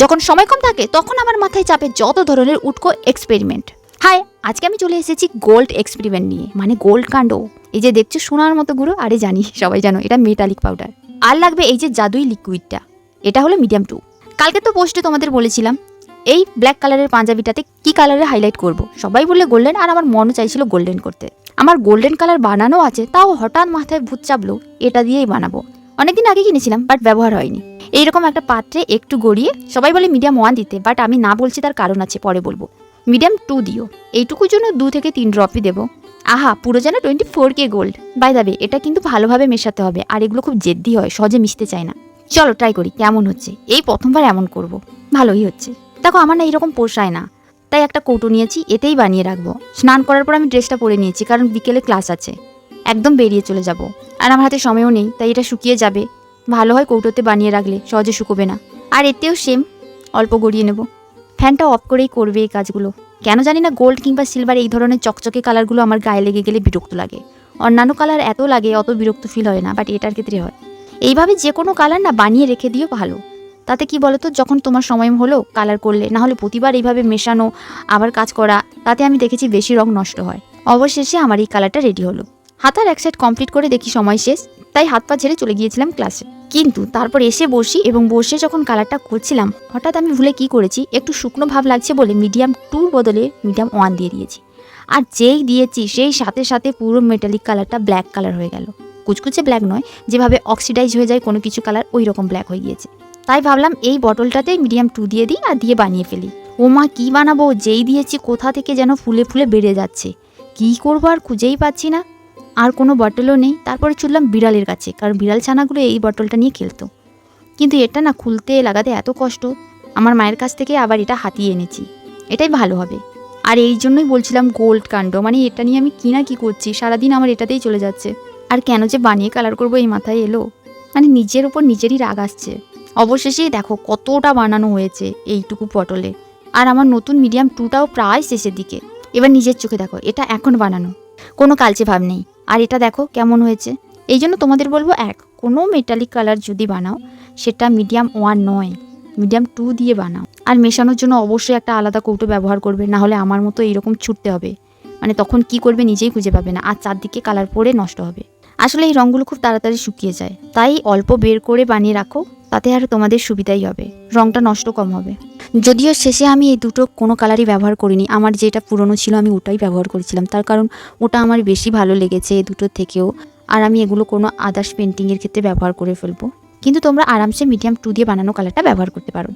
যখন সময় কম থাকে তখন আমার মাথায় চাপে যত ধরনের উটকো এক্সপেরিমেন্ট। হাই, আজকে আমি চলে এসেছি গোল্ড এক্সপেরিমেন্ট নিয়ে, মানে গোল্ড কাণ্ড। এই যে দেখছো সোনার মতো গুঁড়ো, আরে জানি সবাই জানো এটা মেটালিক পাউডার। আর লাগবে এই যে জাদুই লিকুইডটা, এটা হলো মিডিয়াম 2। কালকে তো পোস্টে তোমাদের বলেছিলাম এই ব্ল্যাক কালারের পাঞ্জাবিটাতে কি কালারে হাইলাইট করব। সবাই বললে গোল্ডেন, আর আমার মনও চাইছিল গোল্ডেন করতে। আমার গোল্ডেন কালার বানানো আছে, তাও হঠাৎ মাথায় ভূত চাপলো এটা দিয়েই বানাবো। অনেকদিন আগে কিনেছিলাম, বাট ব্যবহার হয়নি। এইরকম একটা পাত্রে একটু গড়িয়ে, সবাই বলে মিডিয়াম 1 দিতে, বাট আমি না বলছি, তার কারণ আছে, পরে বলবো। মিডিয়াম 2 দিও। এইটুকুর জন্য 2 থেকে 3 ড্রপই দেবো। আহা, পুরো যেন 24K gold. By the way, এটা কিন্তু ভালোভাবে মেশাতে হবে, আর এগুলো খুব জেদ্দি হয়, সহজে মিশতে চায় না। চলো ট্রাই করি কেমন হচ্ছে। এই প্রথমবার এমন করব, ভালোই হচ্ছে। দেখো আমার না এরকম পোষায় না, তাই একটা কৌটো নিয়েছি, এতেই বানিয়ে রাখবো। স্নান করার পর আমি ড্রেসটা পরে নিয়েছি, কারণ বিকেলে ক্লাস আছে, একদম বেরিয়ে চলে যাব। আর আমার হাতে সময়ও নেই, তাই এটা শুকিয়ে যাবে। ভালো হয় কৌটোতে বানিয়ে রাখলে, সহজে শুকোবে না। আর এতেও সেম, অল্প গড়িয়ে নেব। ফ্যানটা অফ করেই করবে এই কাজগুলো। কেন জানি না গোল্ড কিংবা সিলভার এই ধরনের চকচকে কালারগুলো আমার গায়ে লেগে গেলে বিরক্ত লাগে। অন্যান্য কালার এত লাগে অত বিরক্ত ফিল হয় না, বাট এটার ক্ষেত্রে হয়। এইভাবে যে কোনো কালার না বানিয়ে রেখে দিও ভালো। তাতে কি বলতো, যখন তোমার সময় হলো কালার করলে, না হলে প্রতিবার এইভাবে মেশানো আবার কাজ করা, তাতে আমি দেখেছি বেশি রং নষ্ট হয়। অবশেষে আমার এই কালারটা রেডি হলো। হাতার এক সাইড কমপ্লিট করে দেখি সময় শেষ, তাই হাত পা ছেড়ে চলে গিয়েছিলাম ক্লাসে। কিন্তু তারপর এসে বসি, এবং বসে যখন কালারটা করছিলাম, হঠাৎ আমি ভুলে কি করেছি, একটু শুকনো ভাব লাগছে বলে মিডিয়াম 2 বদলে মিডিয়াম 1 দিয়ে দিয়েছি। আর যেই দিয়েছি সেই সাথে সাথে পুরো মেটালিক কালারটা ব্ল্যাক কালার হয়ে গেল। কুচকুচে ব্ল্যাক নয়, যেভাবে অক্সিডাইজ হয়ে যায় কোনো কিছু কালার, ওই রকম ব্ল্যাক হয়ে গিয়েছে। তাই ভাবলাম এই বটলটাতে মিডিয়াম 2 দিয়ে দিই, আর দিয়ে বানিয়ে ফেলি। ও মা, কি বানাবো, যেই দিয়েছি কোথা থেকে যেন ফুলে ফুলে বেড়ে যাচ্ছে। কি করবো আর খুঁজেই পাচ্ছি না। আর কোনো বটলও নেই। তারপরে ছুটলাম বিড়ালের কাছে, কারণ বিড়াল ছানাগুলো এই বটলটা নিয়ে খেলতো। কিন্তু এটা না খুলতে লাগাতে এত কষ্ট, আমার মায়ের কাছ থেকে আবার এটা হাতিয়ে এনেছি। এটাই ভালো হবে। আর এই জন্যই বলছিলাম গোল্ড কাণ্ড, মানে এটা নিয়ে আমি কি না কি করছি, সারাদিন আমার এটাতেই চলে যাচ্ছে। আর কেন যে বানিয়ে কালার করবো এই মাথায় এলো, মানে নিজের ওপর নিজেরই রাগ আসছে। অবশেষেই দেখো কতটা বানানো হয়েছে এইটুকু পটলে। আর আমার নতুন মিডিয়াম 2টাও প্রায় শেষের দিকে। এবার নিজের চোখে দেখো, এটা এখন বানানো, কোনো কালচে ভাব নেই। আর এটা দেখো কেমন হয়েছে। এই জন্য তোমাদের বলবো, কোনো মেটালিক কালার যদি বানাও, সেটা মিডিয়াম 1 নয়, মিডিয়াম 2 দিয়ে বানাও। আর মেশানোর জন্য অবশ্যই একটা আলাদা কৌটো ব্যবহার করবে, না হলে আমার মতো এইরকম ছুটতে হবে। মানে তখন কি করবে নিজেই খুঁজে পাবে না, আর চারদিকে কালার পড়ে নষ্ট হবে। আসলে এই রঙগুলো খুব তাড়াতাড়ি শুকিয়ে যায়, তাই অল্প বের করে বানিয়ে রাখো, তাতে আর তোমাদের সুবিধাই হবে, রঙটা নষ্ট কম হবে। যদিও শেষে আমি এই দুটো কোনো কালারই ব্যবহার করিনি, আমার যেটা পুরনো ছিল আমি ওটাই ব্যবহার করেছিলাম, তার কারণ ওটা আমার বেশি ভালো লেগেছে এই দুটোর থেকেও। আর আমি এগুলো কোনো আদার্স পেন্টিংয়ের ক্ষেত্রে ব্যবহার করে ফেলবো। কিন্তু তোমরা আরামসে মিডিয়াম 2 দিয়ে বানানো কালারটা ব্যবহার করতে পারো।